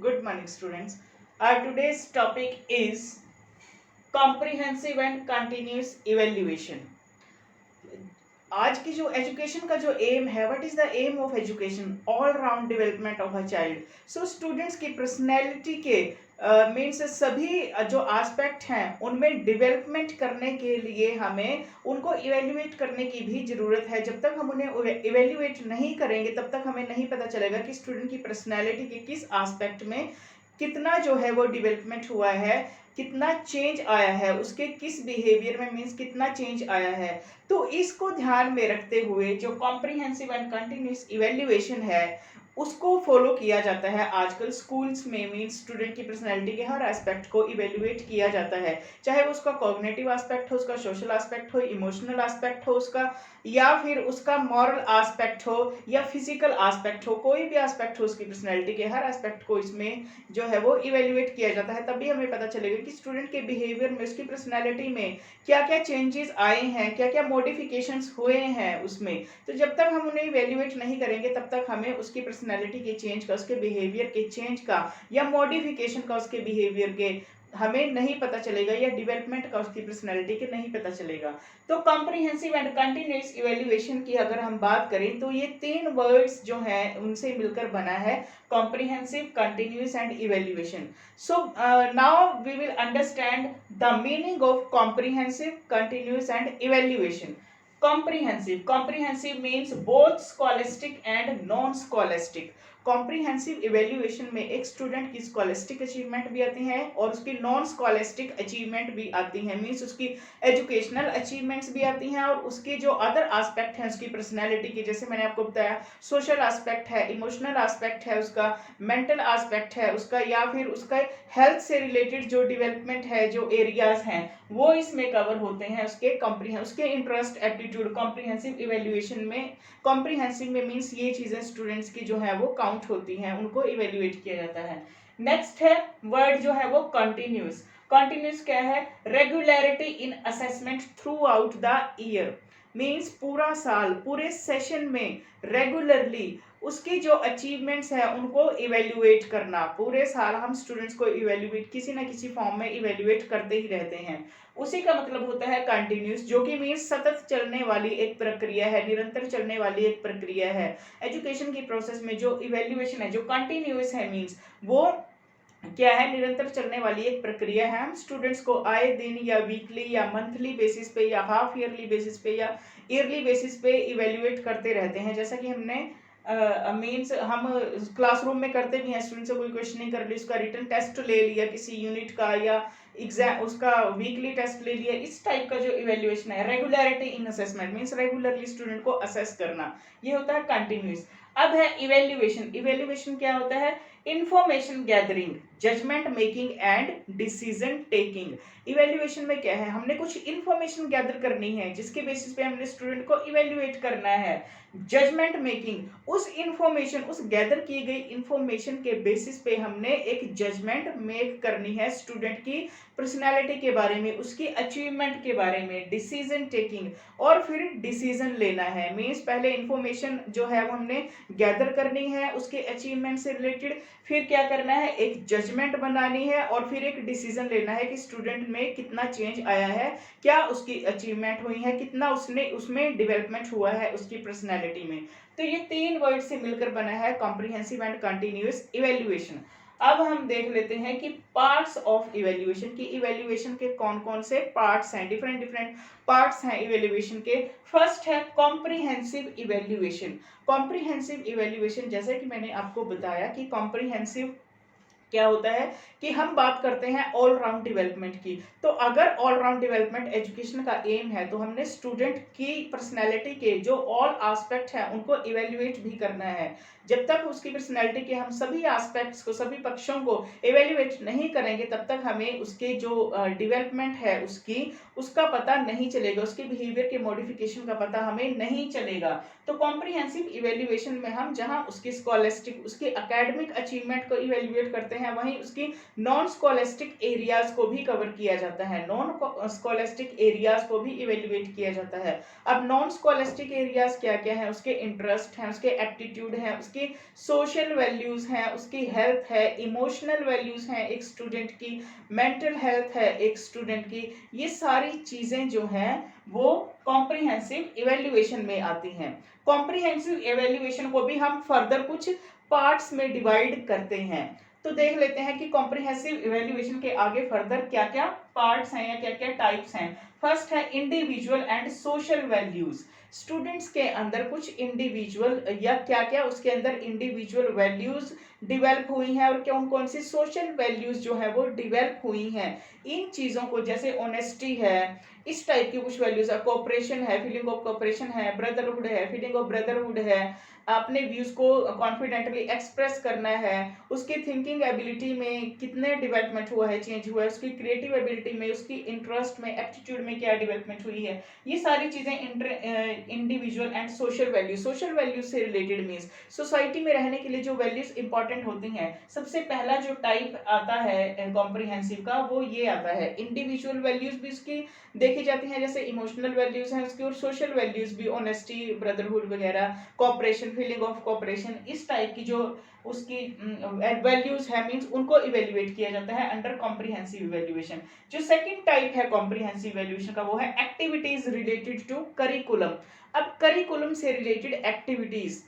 Good morning, students. Our today's topic is comprehensive and continuous evaluation. आज की जो education का जो एम है, what is the aim of education? All round development of a child. So students की personality के means सभी जो एस्पेक्ट हैं उनमें डेवलपमेंट करने के लिए हमें उनको इवेल्युएट करने की भी ज़रूरत है. जब तक हम उन्हें इवेल्युएट नहीं करेंगे तब तक हमें नहीं पता चलेगा कि स्टूडेंट की पर्सनैलिटी के किस एस्पेक्ट में कितना जो है वो डेवलपमेंट हुआ है, कितना चेंज आया है, उसके किस बिहेवियर में मीन्स कितना चेंज आया है. तो इसको ध्यान में रखते हुए जो कॉम्प्रिहेंसिव एंड कंटिन्यूस इवेल्युएशन है उसको फॉलो किया जाता है आजकल स्कूल्स में. मीन्स स्टूडेंट की पर्सनैलिटी के हर एस्पेक्ट को इवेल्युएट किया जाता है, चाहे वो उसका कॉग्निटिव एस्पेक्ट हो, उसका सोशल एस्पेक्ट हो, इमोशनल एस्पेक्ट हो उसका, या फिर उसका मॉरल एस्पेक्ट हो या फिजिकल एस्पेक्ट हो. कोई भी एस्पेक्ट हो उसकी पर्सनैलिटी के हर एस्पेक्ट को इसमें जो है वो इवेल्युएट किया जाता है. तभी हमें पता चलेगा कि स्टूडेंट के बिहेवियर में, उसकी पर्सनैलिटी में क्या क्या चेंजेस आए हैं, क्या क्या मॉडिफिकेशंस हुए हैं उसमें. तो जब तक हम उन्हें इवेल्युएट नहीं करेंगे तब तक हमें उसकी पर्सनैलिटी के चेंज का, उसके बिहेवियर के चेंज का या मॉडिफिकेशन का उसके बिहेवियर के हमें नहीं पता चलेगा, या डेवलपमेंट का उसकी पर्सनैलिटी के नहीं पता चलेगा. तो कॉम्प्रिहेंसिव एंड कंटिन्यूअस इवेल्युएशन की अगर हम बात करें तो ये तीन वर्ड्स जो हैं उनसे मिलकर बना है comprehensive, continuous and evaluation. So now we will understand the meaning of comprehensive, continuous and evaluation. Comprehensive means both scholastic and non-scholastic. Comprehensive evaluation में एक स्टूडेंट की स्कॉलेस्टिक अचीवमेंट भी आती हैं और उसकी नॉन स्कॉलेस्टिक अचीवमेंट भी आती हैं. मीन्स उसकी एजुकेशनल अचीवमेंट्स भी आती हैं और उसके जो अदर एस्पेक्ट हैं उसकी पर्सनैलिटी के, जैसे मैंने आपको बताया सोशल एस्पेक्ट है, इमोशनल एस्पेक्ट है उसका, मेंटल एस्पेक्ट है उसका, या फिर उसका हेल्थ से रिलेटेड जो डेवलपमेंट है, जो एरियाज हैं वो इसमें कवर होते हैं उसके इंटरेस्ट, एप्टीट्यूड. कॉम्प्रिहेंसिव इवेल्युएशन में, कॉम्प्रिहेंसिव में मीन्स ये चीजें स्टूडेंट्स की जो है वो काउंट होती हैं, उनको इवेल्युएट किया जाता है. नेक्स्ट है वर्ड जो है वो कंटिन्यूस. कंटिन्यूस क्या है? Regularity in assessment through out the year. Means पूरा साल, पूरे सेशन में रेगुलरली उसकी जो अचीवमेंट्स है उनको इवेल्युएट करना. पूरे साल हम स्टूडेंट्स को इवेल्युएट किसी ना किसी फॉर्म में इवेल्युएट करते ही रहते हैं. उसी का मतलब होता है कंटिन्यूस, जो कि मीन्स सतत चलने वाली एक प्रक्रिया है, निरंतर चलने वाली एक प्रक्रिया है. एजुकेशन की प्रोसेस में जो इवेल्युएशन है, जो कंटिन्यूस है, मीन्स वो क्या है? निरंतर चलने वाली एक प्रक्रिया है. हम स्टूडेंट्स को आए दिन या वीकली या मंथली बेसिस पे या हाफ ईयरली बेसिस पे या ईयरली बेसिस पे इवेल्युएट करते रहते हैं. जैसा कि हमने मीन्स हम क्लासरूम में करते भी हैं. स्टूडेंट से कोई क्वेश्चनिंग कर ली, उसका रिटन टेस्ट ले लिया किसी यूनिट का, या एग्जाम उसका वीकली टेस्ट ले लिया. इस टाइप का जो इवेल्युएशन है, regularity in assessment means regularly student को असेस करना, ये होता है कंटिन्यूस. अब है इवेल्युएशन. इवेल्युएशन क्या होता है? Information gathering, judgement making and decision taking. Evaluation में क्या है? हमने कुछ इंफॉर्मेशन गैदर करनी है जिसके बेसिस पे हमने स्टूडेंट को इवेल्युएट करना है. जजमेंट मेकिंग, उस इंफॉर्मेशन, उस गैदर की गई इंफॉर्मेशन के बेसिस पे हमने एक जजमेंट मेक करनी है स्टूडेंट की पर्सनैलिटी के बारे में, उसकी अचीवमेंट के बारे में. डिसीजन टेकिंग, और फिर डिसीजन लेना है. मीन्स पहले इंफॉर्मेशन जो है वो हमने गैदर करनी है उसके अचीवमेंट से रिलेटेड, फिर क्या करना है? एक जजमेंट बनानी है और फिर एक डिसीजन लेना है कि स्टूडेंट में कितना चेंज आया है, क्या उसकी अचीवमेंट हुई है, कितना उसमें डेवलपमेंट हुआ है उसकी पर्सनैलिटी में. तो ये तीन वर्ड से मिलकर बना है कॉम्प्रिहेंसिव एंड कंटिन्यूअस इवेल्युएशन. अब हम देख लेते हैं कि पार्ट्स ऑफ इवेल्युएशन की, इवेल्युएशन के कौन कौन से पार्ट्स हैं, डिफरेंट पार्ट्स हैं इवेल्युएशन के. फर्स्ट है कॉम्प्रिहेंसिव इवेल्युएशन. कॉम्प्रिहेंसिव इवेल्युएशन, जैसे कि मैंने आपको बताया कि कॉम्प्रिहेंसिव क्या होता है कि हम बात करते हैं ऑल राउंड डेवलपमेंट की. तो अगर ऑल राउंड डेवलपमेंट एजुकेशन का एम है तो हमने स्टूडेंट की पर्सनैलिटी के जो ऑल एस्पेक्ट हैं उनको इवेल्युएट भी करना है. जब तक उसकी पर्सनैलिटी के हम सभी एस्पेक्ट्स को, सभी पक्षों को इवेल्युएट नहीं करेंगे तब तक हमें उसके जो डेवलपमेंट है उसका पता नहीं चलेगा, उसके बिहेवियर के मॉडिफिकेशन का पता हमें नहीं चलेगा. तो कॉम्प्रिहेंसिव इवेल्युएशन में हम जहां उसकी स्कॉलेस्टिक, उसके एकेडमिक अचीवमेंट को इवेल्युएट करते हैं, वहीं उसकी नॉन स्कॉलेस्टिक एरियाज को भी कवर किया जाता है, नॉन स्कॉलेस्टिक एरियाज को भी इवेल्युएट किया जाता है। अब नॉन स्कॉलेस्टिक एरियाज क्या क्या है, उसके इंटरेस्ट हैं, उसके एप्टीट्यूड हैं, उसकी सोशल वैल्यूज हैं, उसकी हेल्थ है, इमोशनल वैल्यूज हैं एक स्टूडेंट की, मेंटल हेल्थ है एक स्टूडेंट की, ये सारी चीजें जो हैं वो कॉम्प्रिहेंसिव इवेल्युएशन में आती हैं। कॉम्प्रिहेंसिव इवेल्युएशन को भी हम फर्दर कुछ पार्ट्स में डिवाइड करते हैं। तो देख लेते हैं कि कॉम्प्रिहेंसिव इवेल्युएशन के आगे फर्दर क्या क्या पार्ट्स हैं या क्या क्या टाइप्स हैं। फर्स्ट है individual and social values. Students के अंदर कुछ इंडिविजुअल या क्या क्या उसके अंदर इंडिविजुअल वैल्यूज डिवेल्प हुई हैं और कौन कौन सी सोशल वैल्यूज जो है वो डिवेल्प हुई हैं। इन चीजों को जैसे ऑनेस्टी है, इस टाइप की कुछ वैल्यूज है, कोऑपरेशन है, फीलिंग ऑफ कोऑपरेशन है, ब्रदरहुड है, फीलिंग ऑफ ब्रदरहुड है, अपने व्यूज को कॉन्फिडेंटली एक्सप्रेस करना है, उसकी थिंकिंग एबिलिटी में कितने डेवलपमेंट हुआ है, चेंज हुआ है, उसकी क्रिएटिव एबिलिटी में, उसकी इंटरेस्ट में, एप्टीट्यूड में क्या डेवलपमेंट हुई है। ये सारी चीजें इंडिविजुअल एंड सोशल वैल्यूज से रिलेटेड मीन्स सोसाइटी में रहने के लिए जो वैल्यूज इंपॉर्टेंट होती हैं। सबसे पहला जो टाइप आता है कॉम्प्रिहेंसिव का वो ये आता है, इंडिविजुअल वैल्यूज भी उसकी देखी जाती हैं, जैसे इमोशनल वैल्यूज हैं उसकी, और सोशल वैल्यूज भी, ऑनेस्टी, ब्रदरहुड वगैरह, कोऑपरेशन, फीलिंग ऑफ कोऑपरेशन, इस टाइप की जो उसकी वैल्यूज है मींस उनको इवेल्युएट किया जाता है अंडर कॉम्प्रिहेंसिव इवेल्युएशन। जो सेकंड टाइप है कॉम्प्रिहेंसिव इवेल्युएशन का वो है एक्टिविटीज रिलेटेड टू करिकुलम। अब करिकुलम से रिलेटेड एक्टिविटीज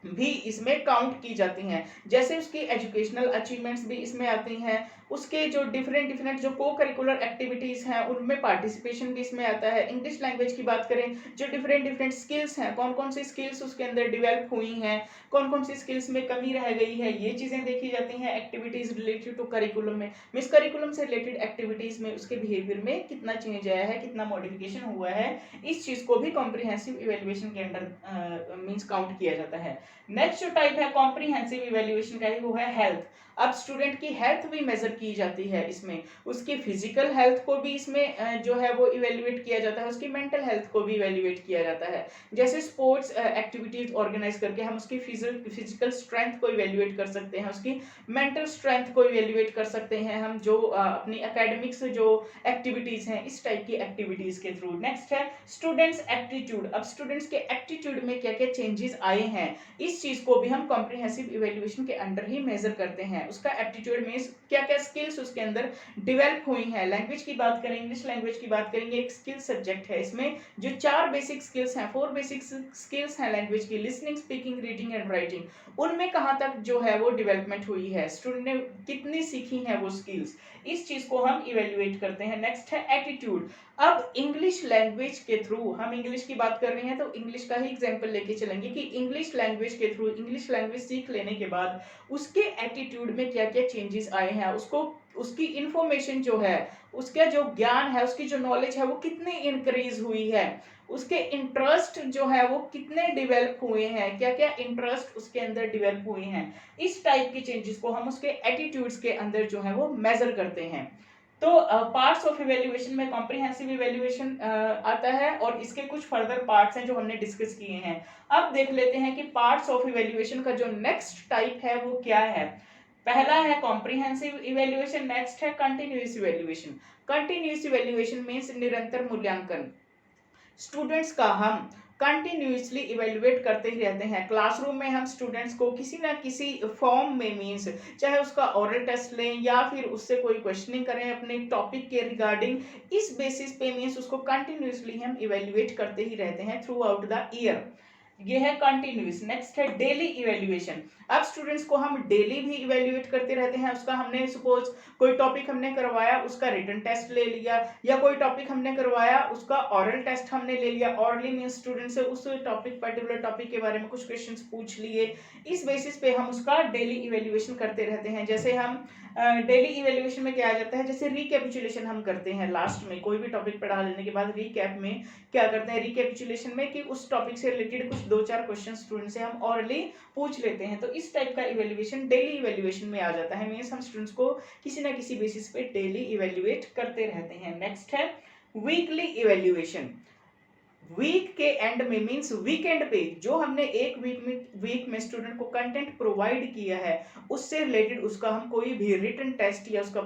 भी इसमें काउंट की जाती हैं, जैसे उसकी एजुकेशनल अचीवमेंट्स भी इसमें आती हैं, उसके जो डिफरेंट जो को करिकुलर एक्टिविटीज हैं उनमें पार्टिसिपेशन भी इसमें आता है। इंग्लिश लैंग्वेज की बात करें, जो डिफरेंट स्किल्स हैं, कौन कौन सी स्किल्स उसके अंदर डेवलप हुई हैं, कौन कौन सी स्किल्स में कमी रह गई है, ये चीजें देखी जाती हैं एक्टिविटीज रिलेटेड टू करिकुलम में। मिस करिकुलम से रिलेटेड एक्टिविटीज में उसके बिहेवियर में कितना चेंज आया है, कितना मॉडिफिकेशन हुआ है, इस चीज को भी कॉम्प्रिहेंसिव इवेल्युएशन के अंडर मींस काउंट किया जाता है। नेक्स्ट जो टाइप है कॉम्प्रिहेंसिव इवेल्युएशन का वो है हेल्थ। अब स्टूडेंट की हेल्थ भी मेजर की जाती है इसमें, उसकी फिजिकल हेल्थ को भी इसमें जो है वो इवेल्युएट किया जाता है, उसकी मेंटल हेल्थ को भी इवेल्युएट किया जाता है। जैसे स्पोर्ट्स एक्टिविटीज ऑर्गेनाइज करके हम उसकी फिजिकल स्ट्रेंथ को इवेल्युएट कर सकते हैं, उसकी मेंटल स्ट्रेंथ को इवेल्युएट कर सकते हैं हम, जो अपनी एकेडमिक्स जो एक्टिविटीज हैं इस टाइप की एक्टिविटीज के थ्रू। नेक्स्ट है स्टूडेंट्स एप्टीट्यूड। अब स्टूडेंट्स के एप्टीट्यूड में क्या क्या चेंजेस आए हैं, इस चीज को भी हम कॉम्प्रिहेंसिव इवेल्युएशन के अंडर ही मेजर करते हैं। उसका एप्टीट्यूड मींस क्या क्या स्किल्स उसके अंदर डेवलप हुई हैं। लैंग्वेज की बात करें, इंग्लिश लैंग्वेज की बात करेंगे, एक स्किल सब्जेक्ट है, इसमें जो 4 बेसिक स्किल्स हैं, 4 बेसिक स्किल्स हैं लैंग्वेज की, listening, speaking, reading and writing, उनमें कहां तक जो है वो डेवलपमेंट हुई है, स्टूडेंट ने कितनी सीखी है वो स्किल्स, इस चीज को हम इवेल्युएट करते हैं। नेक्स्ट है एटीट्यूड। अब इंग्लिश लैंग्वेज के थ्रू, हम इंग्लिश की बात कर रहे हैं तो इंग्लिश का ही एग्जांपल लेके चलेंगे कि इंग्लिश लैंग्वेज के थ्रू, इंग्लिश लैंग्वेज सीख लेने के बाद उसके एटीट्यूड में क्या क्या चेंजेस आए हैं, उसको उसकी इंफॉर्मेशन जो है, उसका जो ज्ञान है, उसकी जो नॉलेज है वो कितनी इंक्रीज हुई है, उसके इंटरेस्ट जो है वो कितने डेवलप हुए हैं, क्या क्या इंटरेस्ट उसके अंदर डेवलप हुए हैं, इस टाइप की चेंजेस को हम उसके एटीट्यूड्स के अंदर जो है वो मेजर करते हैं। तो पार्ट्स ऑफ इवेल्युएशन में कॉम्प्रिहेंसिव इवेल्युएशन आता है और इसके कुछ फर्दर पार्ट्स हैं जो हमने डिस्कस किए हैं। अब देख लेते हैं कि पार्ट्स ऑफ इवेल्युएशन का जो नेक्स्ट टाइप है वो क्या है। पहला है कॉम्प्रिहेंसिव इवेल्युएशन, नेक्स्ट है continuous evaluation. Continuous evaluation means निरंतर मूल्यांकन। स्टूडेंट्स का हम कंटिन्यूसली इवेल्युएट करते ही रहते हैं। क्लासरूम में हम स्टूडेंट्स को किसी ना किसी फॉर्म में मींस चाहे उसका ओरल टेस्ट लें या फिर उससे कोई क्वेश्चनिंग करें अपने टॉपिक के रिगार्डिंग, इस बेसिस पे मींस उसको कंटिन्यूसली हम इवेल्युएट करते ही रहते हैं थ्रू आउट द ईयर। ये है कंटिन्यूस। नेक्स्ट है डेली इवेल्युएशन। अब स्टूडेंट्स को हम डेली भी इवेल्युएट करते रहते हैं। उसका हमने सपोज कोई टॉपिक हमने करवाया, उसका रिटन टेस्ट ले लिया, या कोई टॉपिक हमने करवाया उसका ऑरल टेस्ट हमने ले लिया। ऑरली मींस स्टूडेंट से उस टॉपिक पर्टिकुलर टॉपिक के बारे में कुछ क्वेश्चंस पूछ लिए, इस बेसिस पे हम उसका डेली इवेल्युएशन करते रहते हैं। जैसे हम डेली इवेल्युएशन में क्या आ जाता है, जैसे रिकैपिचुलेशन हम करते हैं लास्ट में, कोई भी टॉपिक पढ़ा लेने के बाद रिकैप में क्या करते हैं, रिकैपिचुलेशन में कि उस टॉपिक से रिलेटेड कुछ 2-4 क्वेश्चन स्टूडेंट से हम ऑरली पूछ लेते हैं। तो इस टाइप का इवेल्युएशन डेली इवेल्युएशन में आ जाता है। मींस हम स्टूडेंट्स को किसी ना किसी बेसिस पे डेली इवेल्युएट करते रहते हैं। नेक्स्ट है वीकली इवेल्युएशन। वीक के एंड में मींस वीकेंड पे जो हमने एक वीक में स्टूडेंट को कंटेंट प्रोवाइड किया है उससे रिलेटेड उसका हम कोई भी रिटन टेस्ट या उसका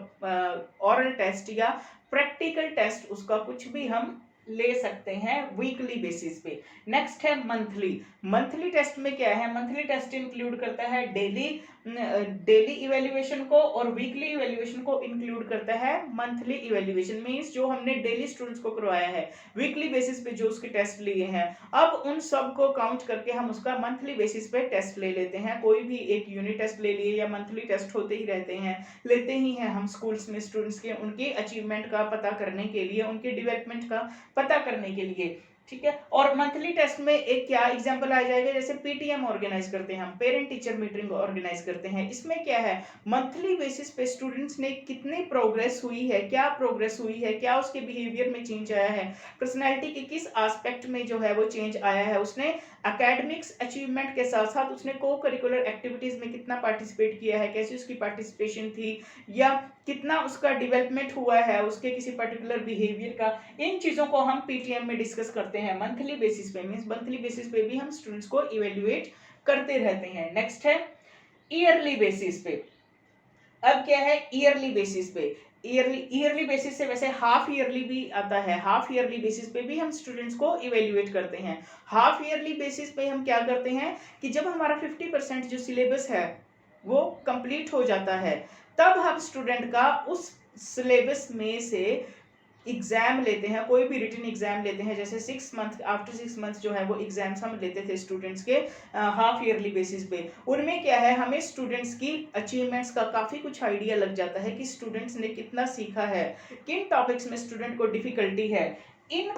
ऑरल टेस्ट या प्रैक्टिकल टेस्ट उसका कुछ भी हम ले सकते हैं वीकली बेसिस पे। नेक्स्ट है मंथली। मंथली टेस्ट में क्या है, मंथली टेस्ट इंक्लूड करता है डेली इवेल्युएशन को और वीकली इवेल्युएशन को इंक्लूड करता है मंथली इवेल्युएशन। मींस जो हमने डेली स्टूडेंट्स को करवाया है, वीकली बेसिस पे जो उसके टेस्ट लिए हैं, अब उन सब को काउंट करके हम उसका मंथली बेसिस पे टेस्ट ले लेते हैं। कोई भी एक यूनिट टेस्ट ले लिए या मंथली टेस्ट होते ही रहते हैं, लेते ही हैं हम स्कूल्स में स्टूडेंट्स के, उनके अचीवमेंट का पता करने के लिए, उनके डेवलपमेंट का पता करने के लिए, ठीक है। और मंथली टेस्ट में एक क्या एग्जांपल आ जाएगा, जैसे पीटीएम ऑर्गेनाइज करते हैं हम, पेरेंट टीचर मीटिंग ऑर्गेनाइज करते हैं। इसमें क्या है, मंथली बेसिस पे स्टूडेंट्स ने कितनी प्रोग्रेस हुई है, क्या प्रोग्रेस हुई है, क्या उसके बिहेवियर में चेंज आया है, पर्सनैलिटी के किस एस्पेक्ट में जो है वो चेंज आया है, उसने एकेडमिक्स अचीवमेंट के साथ साथ उसने को करिकुलर एक्टिविटीज में कितना पार्टिसिपेट किया है, कैसी उसकी पार्टिसिपेशन थी, या कितना उसका डेवलपमेंट हुआ है उसके किसी पर्टिकुलर बिहेवियर का। इन चीजों को हम पीटीएम में डिस्कस करते हैं मंथली बेसिस पे। मींस मंथली बेसिस पे भी हम स्टूडेंट्स को इवेल्युएट करते रहते हैं। नेक्स्ट है ईयरली बेसिस पे। अब क्या है ईयरली बेसिस पे, ईयरली बेसिस से वैसे हाफ ईयरली भी आता है, हाफ ईयरली बेसिस पे भी हम स्टूडेंट्स को इवेल्युएट करते हैं। हाफ ईयरली बेसिस पे हम क्या करते हैं कि जब हमारा 50% जो सिलेबस है वो कंप्लीट हो जाता है, तब हम स्टूडेंट का उस सिलेबस में से एग्जाम लेते हैं, कोई भी रिटन एग्जाम लेते हैं। जैसे 6 मंथ, आफ्टर 6 मंथ जो है वो एग्जाम्स हम लेते थे स्टूडेंट्स के हाफ ईयरली बेसिस पे। उनमें क्या है, हमें स्टूडेंट्स की अचीवमेंट्स का काफ़ी कुछ आइडिया लग जाता है कि स्टूडेंट्स ने कितना सीखा है, किन टॉपिक्स में स्टूडेंट को डिफिकल्टी है। इन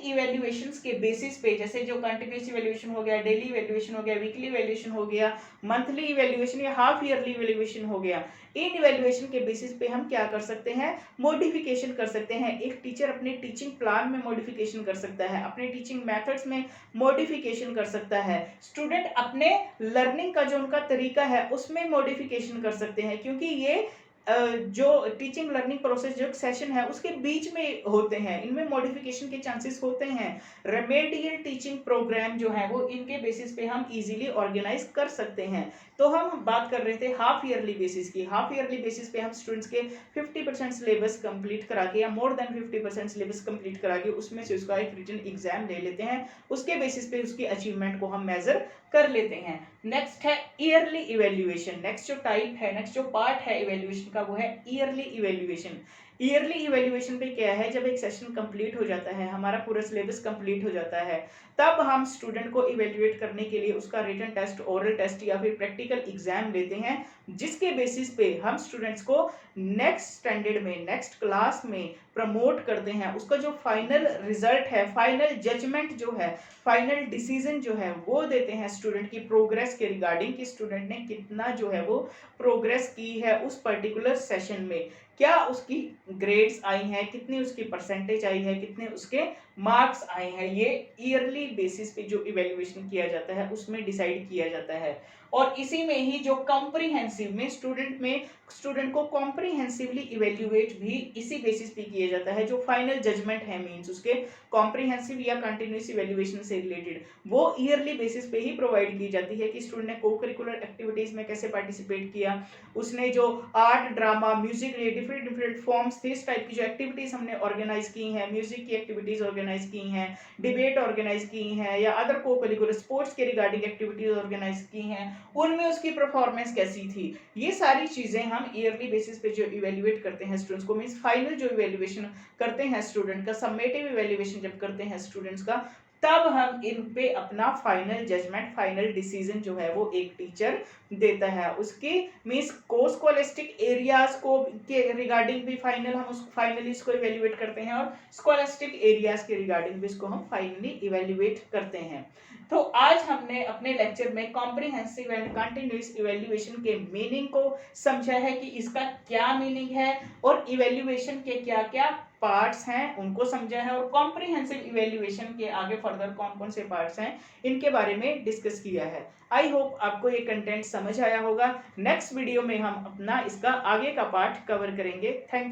इवेल्युएशंस के बेसिस पे, जैसे जो कंटिन्यूस इवेल्युएशन हो गया, डेली इवेल्युएशन हो गया, वीकली इवेल्युएशन हो गया, मंथली इवेल्युएशन या हाफ ईयरली इवेल्युएशन हो गया, इन इवेल्युएशन के बेसिस पे हम क्या कर सकते हैं, मॉडिफिकेशन कर सकते हैं। एक टीचर अपने टीचिंग प्लान में मॉडिफिकेशन कर सकता है, अपने टीचिंग मेथड्स में मॉडिफिकेशन कर सकता है, स्टूडेंट अपने लर्निंग का जो उनका तरीका है उसमें मॉडिफिकेशन कर सकते हैं। क्योंकि ये जो टीचिंग लर्निंग प्रोसेस जो सेशन है उसके बीच में होते हैं, इनमें मॉडिफिकेशन के चांसेस होते हैं। रेमेडियल टीचिंग प्रोग्राम जो है वो इनके बेसिस पे हम इजीली ऑर्गेनाइज कर सकते हैं। तो हम बात कर रहे थे हाफ ईयरली बेसिस की। हाफ ईयरली बेसिस पे हम स्टूडेंट्स के 50% सिलेबस कंप्लीट करा के या मोर देन 50% सिलेबस कंप्लीट करा के उसमें से उसका एक रिटन एग्जाम ले लेते हैं, उसके बेसिस पे उसकी अचीवमेंट को हम मेजर कर लेते हैं। नेक्स्ट है ईयरली इवेल्युएशन। नेक्स्ट जो टाइप है, नेक्स्ट जो पार्ट है इवेल्युएशन का वो है ईयरली इवेल्युएशन। ईयरली इवेल्युएशन पे क्या है, जब एक सेशन कंप्लीट हो जाता है, हमारा पूरा सिलेबस कंप्लीट हो जाता है, तब हम स्टूडेंट को इवेल्युएट करने के लिए उसका रिटन टेस्ट, ओरल टेस्ट या फिर प्रैक्टिकल एग्जाम लेते हैं, जिसके बेसिस पे हम स्टूडेंट्स को नेक्स्ट स्टैंडर्ड में, नेक्स्ट क्लास में प्रमोट करते हैं। उसका जो फाइनल रिजल्ट है, फाइनल जजमेंट जो है, फाइनल डिसीजन जो है वो देते हैं स्टूडेंट की प्रोग्रेस के रिगार्डिंग, कि स्टूडेंट ने कितना जो है वो प्रोग्रेस की है उस पर्टिकुलर सेशन में, क्या उसकी ग्रेड्स आई हैं, कितनी उसकी परसेंटेज आई है, कितने उसके मार्क्स आए हैं। ये ईयरली बेसिस पे जो इवेल्युएशन किया जाता है उसमें डिसाइड किया जाता है। और इसी में ही जो कॉम्प्रिहेंसिव में स्टूडेंट को कॉम्प्रिहेंसिवली इवेल्युएट भी इसी बेसिस पे किया जाता है। जो फाइनल जजमेंट है मींस उसके कॉम्प्रिहेंसिव या कंटिन्यूस इवेल्युएशन से रिलेटेड, वो ईयरली बेसिस पे ही प्रोवाइड की जाती है कि स्टूडेंट ने को करिकुलर एक्टिविटीज में कैसे पार्टिसिपेट किया, उसने जो art, drama, music, different forms थे, इस टाइप की जो एक्टिविटीज हमने ऑर्गेनाइज की हैं, म्यूजिक की एक्टिविटीज ऑर्गेनाइज की हैं, डिबेट ऑर्गेनाइज की हैं, या अदर को करिकुलर स्पोर्ट्स के रिगार्डिंग एक्टिविटीज ऑर्गेनाइज की हैं, उनमें उसकी परफॉर्मेंस कैसी थी, ये सारी चीजें हम ईयरली बेसिस पे जो इवेल्युएट करते हैं स्टूडेंट्स को, मींस फाइनल जो इवेल्युएशन करते हैं स्टूडेंट का, समेटिव इवेल्युएशन जब करते हैं स्टूडेंट्स का, तब हम इन पे अपना फाइनल जजमेंट, फाइनल डिसीजन जो है वो एक टीचर देता है। उसकी मींस को स्कॉलस्टिक एरियाज को के रिगार्डिंग भी फाइनल हम उस फाइनली इसको इवेल्युएट करते हैं, और स्कॉलस्टिक एरियाज के रिगार्डिंग भी इसको हम फाइनली इवेल्युएट करते हैं। तो आज हमने अपने लेक्चर में कॉम्प्रिहेंसिव एंड कंटिन्यूअस इवेल्युएशन के मीनिंग को समझा है कि इसका क्या मीनिंग है, और इवेल्युएशन के क्या क्या पार्ट्स हैं उनको समझा है, और कॉम्प्रिहेंसिव इवेल्युएशन के आगे फर्दर कौन कौन से पार्ट्स हैं इनके बारे में डिस्कस किया है। आई होप आपको ये कंटेंट समझ आया होगा। नेक्स्ट वीडियो में हम अपना इसका आगे का पार्ट कवर करेंगे। Thank you.